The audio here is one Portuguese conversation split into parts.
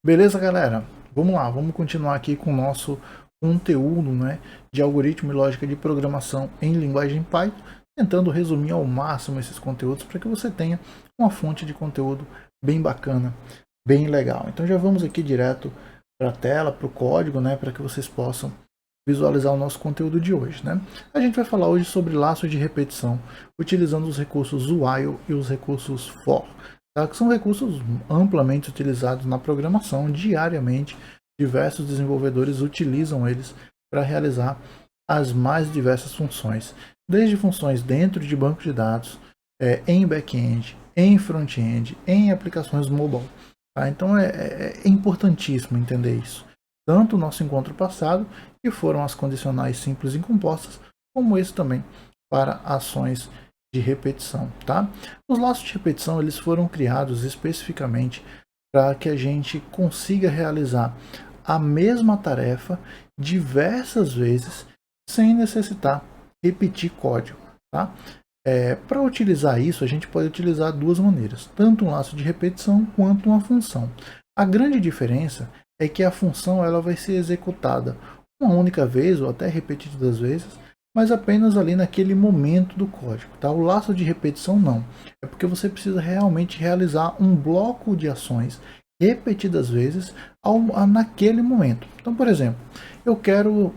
Beleza, galera? Vamos lá, vamos continuar aqui com o nosso conteúdo, né, de algoritmo e lógica de programação em linguagem Python, tentando resumir ao máximo esses conteúdos para que você tenha uma fonte de conteúdo bem bacana, bem legal. Então já vamos aqui direto para a tela, para o código, né, para que vocês possam visualizar o nosso conteúdo de hoje, né? A gente vai falar hoje sobre laços de repetição, utilizando os recursos while e os recursos for, tá? Que são recursos amplamente utilizados na programação diariamente. Diversos desenvolvedores utilizam eles para realizar as mais diversas funções, desde funções dentro de banco de dados, em back-end, em front-end, em aplicações mobile. Tá? Então é importantíssimo entender isso. Tanto o nosso encontro passado, que foram as condicionais simples e compostas, como esse também para ações de repetição. Tá? Os laços de repetição eles foram criados especificamente para que a gente consiga realizar a mesma tarefa diversas vezes sem necessitar repetir código. Tá? Para utilizar isso, a gente pode utilizar duas maneiras, tanto um laço de repetição quanto uma função. A grande diferença é que a função ela vai ser executada uma única vez ou até repetidas vezes, mas apenas ali naquele momento do código. Tá? O laço de repetição não. É porque você precisa realmente realizar um bloco de ações repetidas vezes naquele momento. Então, por exemplo, eu quero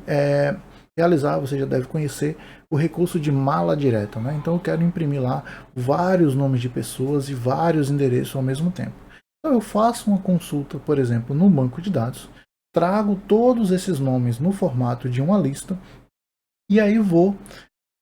realizar, você já deve conhecer, o recurso de mala direta. Né? Então eu quero imprimir lá vários nomes de pessoas e vários endereços ao mesmo tempo. Então eu faço uma consulta, por exemplo, no banco de dados, trago todos esses nomes no formato de uma lista e aí vou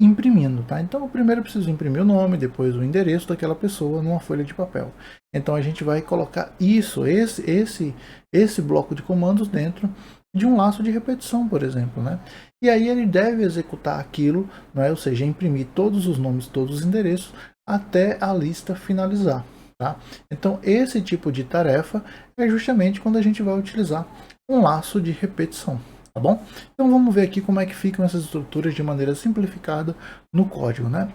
imprimindo, tá? Então eu primeiro preciso imprimir o nome, depois o endereço daquela pessoa numa folha de papel. Então a gente vai colocar esse bloco de comandos dentro de um laço de repetição, por exemplo, né? E aí ele deve executar aquilo, né? Ou seja, imprimir todos os nomes, todos os endereços até a lista finalizar. Tá? Então esse tipo de tarefa é justamente quando a gente vai utilizar um laço de repetição. Tá bom? Então vamos ver aqui como é que ficam essas estruturas de maneira simplificada no código. Né?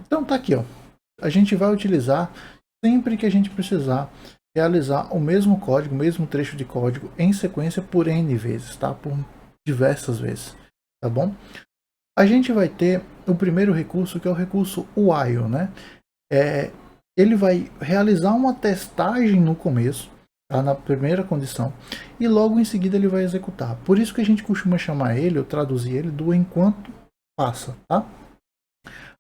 Então tá aqui. Ó. A gente vai utilizar sempre que a gente precisar realizar o mesmo código, o mesmo trecho de código em sequência por N vezes, tá? Por diversas vezes. Tá bom? A gente vai ter o primeiro recurso que é o recurso while. Né? Ele vai realizar uma testagem no começo, tá? Na primeira condição, e logo em seguida ele vai executar. Por isso que a gente costuma chamar ele, ou traduzir ele, do enquanto passa. Tá?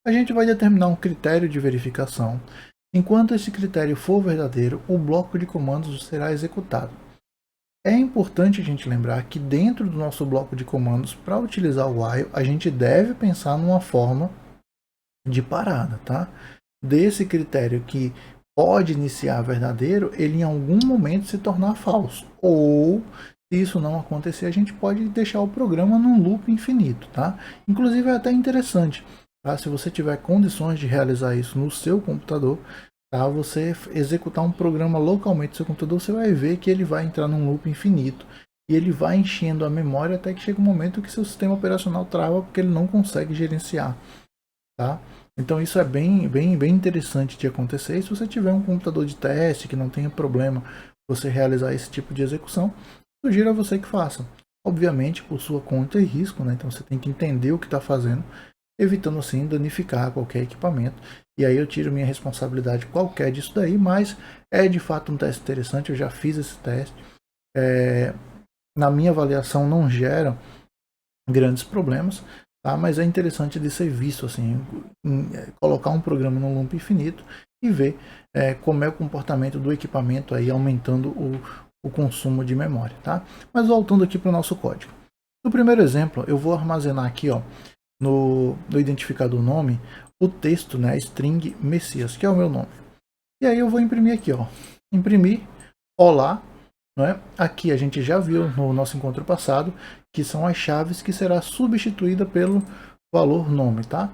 A gente vai determinar um critério de verificação. Enquanto esse critério for verdadeiro, o bloco de comandos será executado. É importante a gente lembrar que dentro do nosso bloco de comandos, para utilizar o while, a gente deve pensar numa forma de parada, tá? Desse critério que pode iniciar verdadeiro, ele em algum momento se tornar falso. Ou, se isso não acontecer, a gente pode deixar o programa num loop infinito, tá? Inclusive é até interessante, tá? Se você tiver condições de realizar isso no seu computador, tá? Você executar um programa localmente no seu computador, você vai ver que ele vai entrar num loop infinito. E ele vai enchendo a memória até que chega um momento que seu sistema operacional trava porque ele não consegue gerenciar. Tá? Então isso é bem interessante de acontecer. E se você tiver um computador de teste que não tenha problema você realizar esse tipo de execução, sugiro a você que faça. Obviamente por sua conta e risco, né? Então você tem que entender o que está fazendo, evitando assim danificar qualquer equipamento. E aí eu tiro minha responsabilidade qualquer disso daí, mas é de fato um teste interessante, eu já fiz esse teste. Na minha avaliação não gera grandes problemas. Tá? Mas é interessante de ser visto assim, colocar um programa no loop infinito e ver como é o comportamento do equipamento aí aumentando o consumo de memória. Tá? Mas voltando aqui para o nosso código. No primeiro exemplo, eu vou armazenar aqui ó, no identificador nome o texto, né, string Messias, que é o meu nome. E aí eu vou imprimir aqui, ó, imprimir olá. Aqui a gente já viu no nosso encontro passado que são as chaves que será substituída pelo valor nome, tá?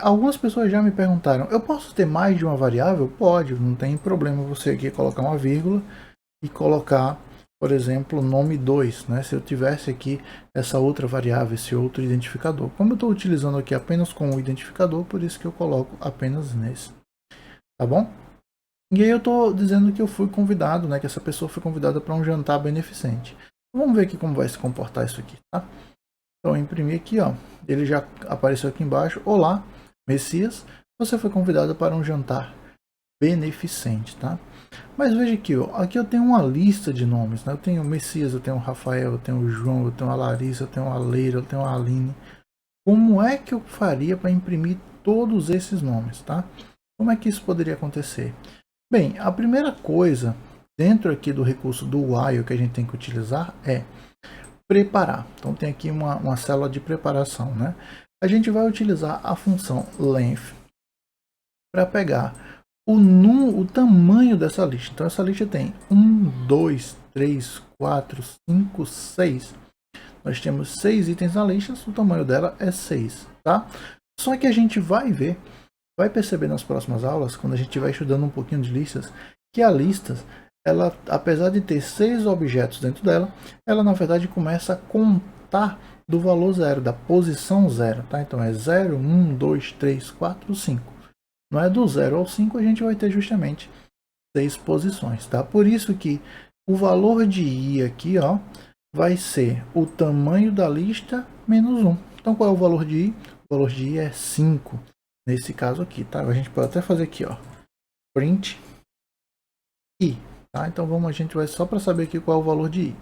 Algumas pessoas já me perguntaram, eu posso ter mais de uma variável? Pode, não tem problema você aqui colocar uma vírgula e colocar, por exemplo, nome 2, né? Se eu tivesse aqui essa outra variável, esse outro identificador. Como eu estou utilizando aqui apenas com o identificador, por isso que eu coloco apenas nesse, tá bom? E aí eu estou dizendo que eu fui convidado, né, que essa pessoa foi convidada para um jantar beneficente. Vamos ver aqui como vai se comportar isso aqui, tá? Então, eu imprimi aqui, ó. Ele já apareceu aqui embaixo. Olá, Messias, você foi convidado para um jantar beneficente, tá? Mas veja aqui, ó. Aqui eu tenho uma lista de nomes, né? Eu tenho o Messias, eu tenho o Rafael, eu tenho o João, eu tenho a Larissa, eu tenho a Leira, eu tenho a Aline. Como é que eu faria para imprimir todos esses nomes, tá? Como é que isso poderia acontecer? Bem, a primeira coisa dentro aqui do recurso do while que a gente tem que utilizar é preparar. Então tem aqui uma célula de preparação, né? A gente vai utilizar a função length para pegar o tamanho dessa lista. Então essa lista tem 1, 2, 3, 4, 5, 6. Nós temos 6 itens na lista, o tamanho dela é 6, tá? Só que a gente vai ver, vai perceber nas próximas aulas, quando a gente vai estudando um pouquinho de listas, que a lista, ela, apesar de ter 6 objetos dentro dela, ela na verdade começa a contar do valor 0, da posição 0, tá? Então é 0, 1, 2, 3, 4, 5. Não é do 0 ao 5, a gente vai ter justamente 6 posições, tá? Por isso que o valor de i aqui, ó, vai ser o tamanho da lista menos 1. Então qual é o valor de i? O valor de i é 5, nesse caso aqui, tá? A gente pode até fazer aqui, ó, print i, tá? Então vamos, a gente vai só para saber aqui qual é o valor de i.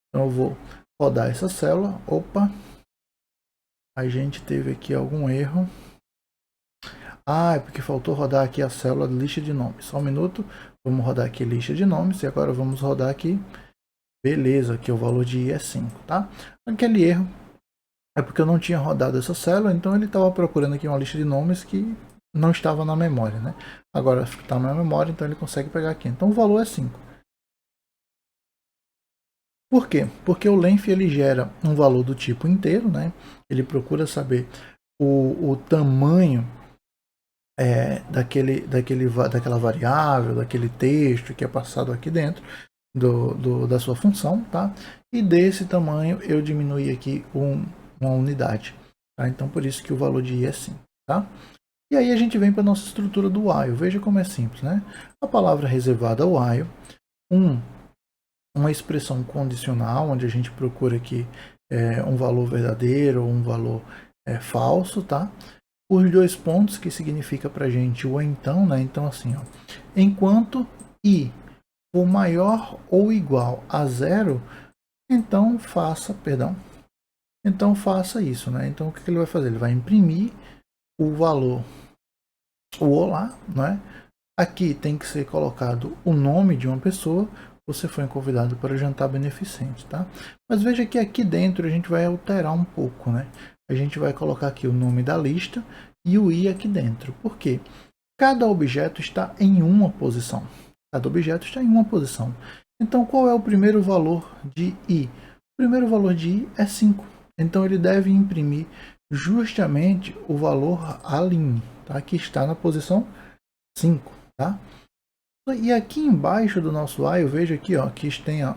Então eu vou rodar essa célula. Opa, a gente teve aqui algum erro. Ah, é porque faltou rodar aqui a célula de lista de nomes. Só um minuto, vamos rodar aqui lista de nomes e agora vamos rodar aqui. Beleza, aqui o valor de i é 5, tá? Aquele erro é porque eu não tinha rodado essa célula, então ele estava procurando aqui uma lista de nomes que não estava na memória, né? Agora está na memória, então ele consegue pegar aqui. Então o valor é 5. Por quê? Porque o length ele gera um valor do tipo inteiro, né? Ele procura saber o tamanho daquela variável, daquele texto que é passado aqui dentro da sua função, tá? E desse tamanho eu diminui aqui uma unidade, tá? Então por isso que o valor de i é 5, tá? E aí a gente vem para a nossa estrutura do while. Veja como é simples, né? A palavra reservada while, uma expressão condicional, onde a gente procura aqui um valor verdadeiro ou um valor falso, tá? Os 2 pontos, que significa para a gente o então, né? Então assim, ó, enquanto i for maior ou igual a 0, então faça isso, né? Então o que ele vai fazer? Ele vai imprimir o valor, o olá, né? Aqui tem que ser colocado o nome de uma pessoa. Você foi convidado para o jantar beneficente, tá? Mas veja que aqui dentro a gente vai alterar um pouco, né? A gente vai colocar aqui o nome da lista e o i aqui dentro. Por quê? Cada objeto está em uma posição. Cada objeto está em uma posição. Então, qual é o primeiro valor de i? O primeiro valor de i é 5. Então, ele deve imprimir justamente o valor Aline, tá? Que está na posição 5, tá? E aqui embaixo do nosso while, veja aqui, ó, que tem a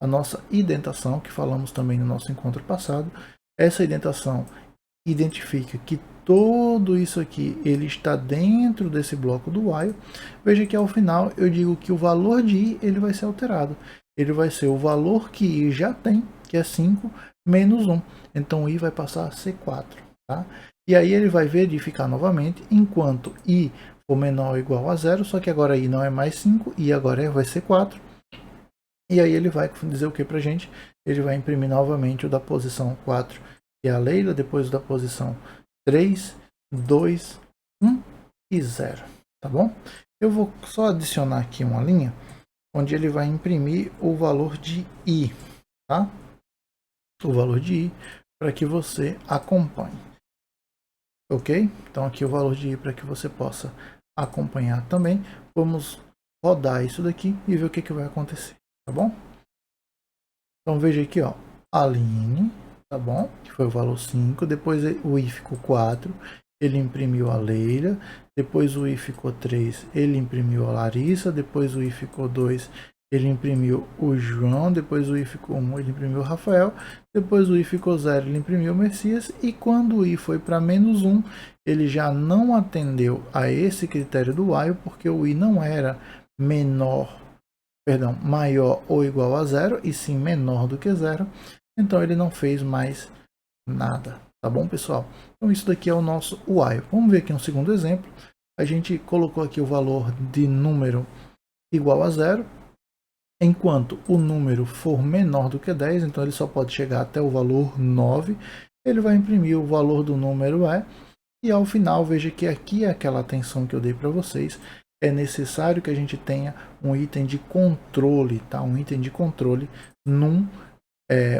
nossa indentação, que falamos também no nosso encontro passado. Essa indentação identifica que tudo isso aqui ele está dentro desse bloco do while. Veja que ao final eu digo que o valor de i ele vai ser alterado. Ele vai ser o valor que i já tem, que é 5, menos 1. Então i vai passar a ser 4. Tá? E aí ele vai verificar novamente, enquanto i for menor ou igual a 0, só que agora i não é mais 5, i agora vai ser 4. E aí ele vai dizer o que para a gente? Ele vai imprimir novamente o da posição 4, que é a Leila, depois da posição 3, 2, 1 e 0. Tá bom? Eu vou só adicionar aqui uma linha, onde ele vai imprimir o valor de i, tá? O valor de i, para que você acompanhe. Ok? Então aqui o valor de i para que você possa acompanhar também. Vamos rodar isso daqui e ver o que vai acontecer, tá bom? Então veja aqui, ó, Aline, tá bom? Que foi o valor 5, depois o i ficou 4, ele imprimiu a Leila, depois o i ficou 3, ele imprimiu a Larissa, depois o i ficou 2, ele imprimiu o João, depois o i ficou 1, ele imprimiu o Rafael, depois o i ficou 0, ele imprimiu o Messias, e quando o i foi para -1, ele já não atendeu a esse critério do while, porque o i não era maior ou igual a 0, e sim menor do que 0, então ele não fez mais nada, tá bom, pessoal? Então isso daqui é o nosso while. Vamos ver aqui um segundo exemplo. A gente colocou aqui o valor de número igual a 0, enquanto o número for menor do que 10, então ele só pode chegar até o valor 9, ele vai imprimir o valor do número e ao final, veja que aqui é aquela atenção que eu dei para vocês, é necessário que a gente tenha um item de controle, tá? Um item de controle num,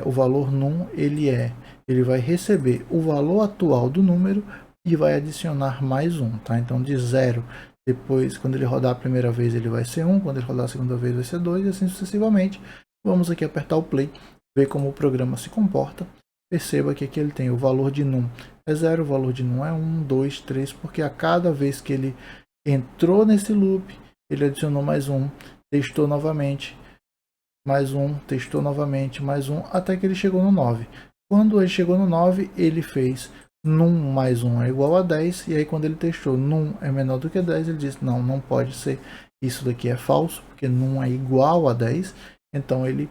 o valor num, ele vai receber o valor atual do número e vai adicionar mais um, tá? Então de 0, depois, quando ele rodar a primeira vez, ele vai ser 1, quando ele rodar a segunda vez, vai ser 2, e assim sucessivamente. Vamos aqui apertar o play, ver como o programa se comporta. Perceba que aqui ele tem o valor de num é 0, o valor de num é 1, 2, 3, porque a cada vez que ele entrou nesse loop, ele adicionou mais um, testou novamente, mais um, testou novamente, mais um, até que ele chegou no 9. Quando ele chegou no 9, ele fez num mais 1 é igual a 10, e aí quando ele testou num é menor do que 10, ele disse, não, não pode ser, isso daqui é falso, porque num é igual a 10, então ele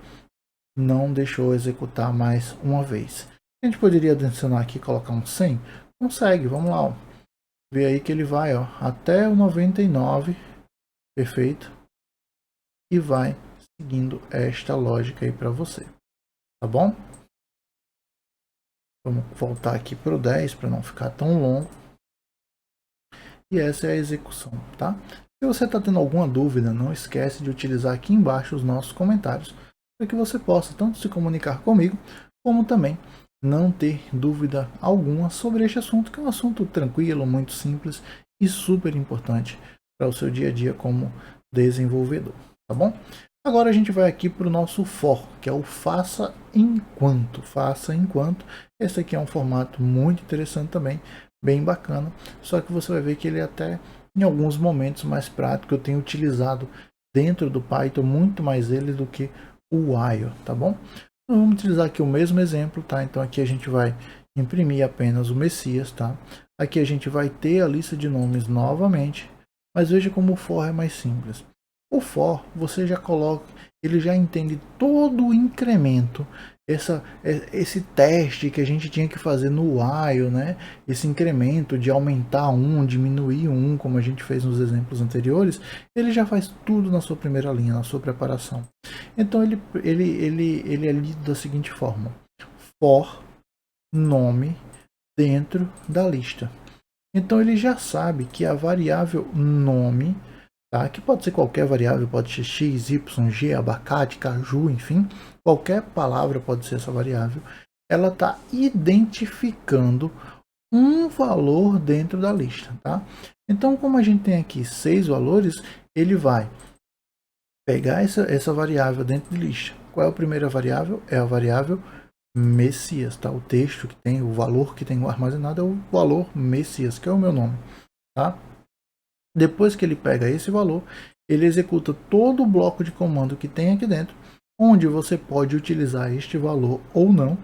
não deixou executar mais uma vez. A gente poderia adicionar aqui, colocar um 100? Consegue, vamos lá, ó. Vê aí que ele vai, ó, até o 99, perfeito, e vai seguindo esta lógica aí para você, tá bom? Vamos voltar aqui para o 10 para não ficar tão longo. E essa é a execução, tá? Se você está tendo alguma dúvida, não esquece de utilizar aqui embaixo os nossos comentários para que você possa tanto se comunicar comigo, como também não ter dúvida alguma sobre este assunto, que é um assunto tranquilo, muito simples e super importante para o seu dia a dia como desenvolvedor, tá bom? Agora a gente vai aqui para o nosso for, que é o faça enquanto. Faça enquanto. Esse aqui é um formato muito interessante também, bem bacana, só que você vai ver que ele até em alguns momentos mais prático, eu tenho utilizado dentro do Python muito mais ele do que o while, tá bom? Então, vamos utilizar aqui o mesmo exemplo, tá? Então aqui a gente vai imprimir apenas o Messias, tá? Aqui a gente vai ter a lista de nomes novamente, mas veja como o for é mais simples. O for, você já coloca, ele já entende todo o incremento, esse teste que a gente tinha que fazer no while, né? Esse incremento de aumentar um, diminuir um, como a gente fez nos exemplos anteriores, ele já faz tudo na sua primeira linha, na sua preparação. Então ele é lido da seguinte forma: for nome dentro da lista. Então ele já sabe que a variável nome, tá? Que pode ser qualquer variável, pode ser x, y, g, abacate, caju, enfim, qualquer palavra pode ser essa variável. Ela está identificando um valor dentro da lista, tá? Então, como a gente tem aqui 6 valores, ele vai pegar essa variável dentro de lista. Qual é a primeira variável? É a variável Messias, tá? O texto que tem, o valor que tem armazenado é o valor Messias, que é o meu nome, tá? Depois que ele pega esse valor, ele executa todo o bloco de comando que tem aqui dentro, onde você pode utilizar este valor ou não,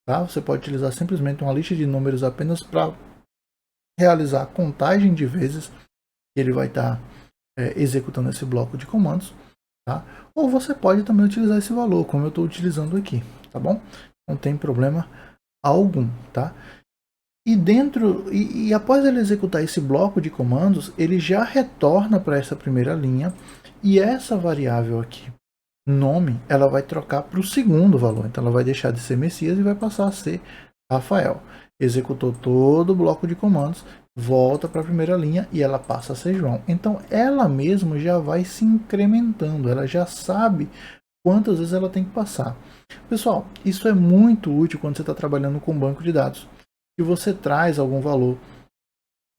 tá? Você pode utilizar simplesmente uma lista de números apenas para realizar a contagem de vezes que ele vai estar executando esse bloco de comandos, tá? Ou você pode também utilizar esse valor, como eu estou utilizando aqui, tá bom? Não tem problema algum, tá? E após ele executar esse bloco de comandos, ele já retorna para essa primeira linha, e essa variável aqui, nome, ela vai trocar para o segundo valor. Então ela vai deixar de ser Messias e vai passar a ser Rafael. Executou todo o bloco de comandos, volta para a primeira linha e ela passa a ser João. Então ela mesma já vai se incrementando, ela já sabe quantas vezes ela tem que passar. Pessoal, isso é muito útil quando você está trabalhando com banco de dados, e você traz algum valor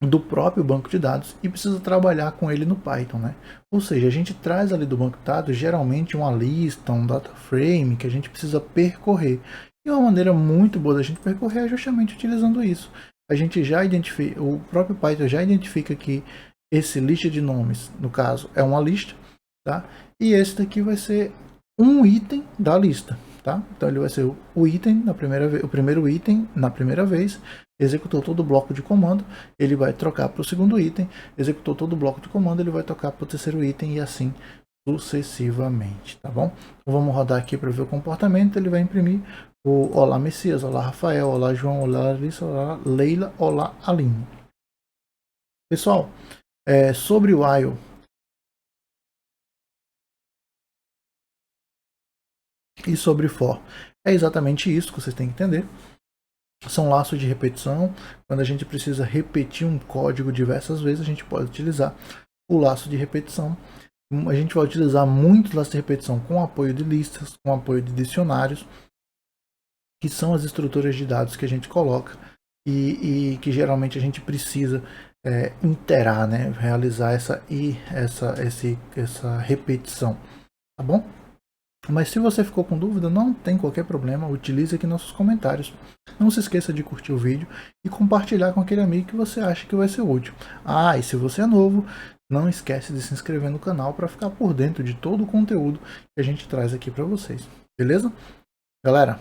do próprio banco de dados e precisa trabalhar com ele no Python, né? Ou seja, a gente traz ali do banco de dados geralmente uma lista, um data frame que a gente precisa percorrer. E uma maneira muito boa da gente percorrer é justamente utilizando isso. A gente já identifica, o próprio Python já identifica que esse lista de nomes, no caso, é uma lista, tá? E esse daqui vai ser um item da lista, tá? Então ele vai ser o item na primeira vez, o primeiro item na primeira vez, executou todo o bloco de comando, ele vai trocar para o segundo item, executou todo o bloco de comando, ele vai trocar para o terceiro item e assim sucessivamente, tá bom? Então vamos rodar aqui para ver o comportamento. Ele vai imprimir o Olá Messias, Olá Rafael, Olá João, Olá Larissa, Olá Leila, Olá Aline. Pessoal, sobre o while, e sobre for, é exatamente isso que vocês têm que entender. São laços de repetição. Quando a gente precisa repetir um código diversas vezes, a gente pode utilizar o laço de repetição. A gente vai utilizar muitos laços de repetição com apoio de listas, com apoio de dicionários, que são as estruturas de dados que a gente coloca e que geralmente a gente precisa interar, né? Realizar essa repetição, tá bom? Mas se você ficou com dúvida, não tem qualquer problema, utilize aqui nossos comentários. Não se esqueça de curtir o vídeo e compartilhar com aquele amigo que você acha que vai ser útil. Ah, e se você é novo, não esquece de se inscrever no canal para ficar por dentro de todo o conteúdo que a gente traz aqui para vocês. Beleza? Galera,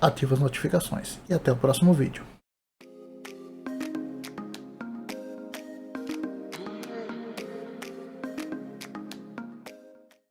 ativa as notificações e até o próximo vídeo.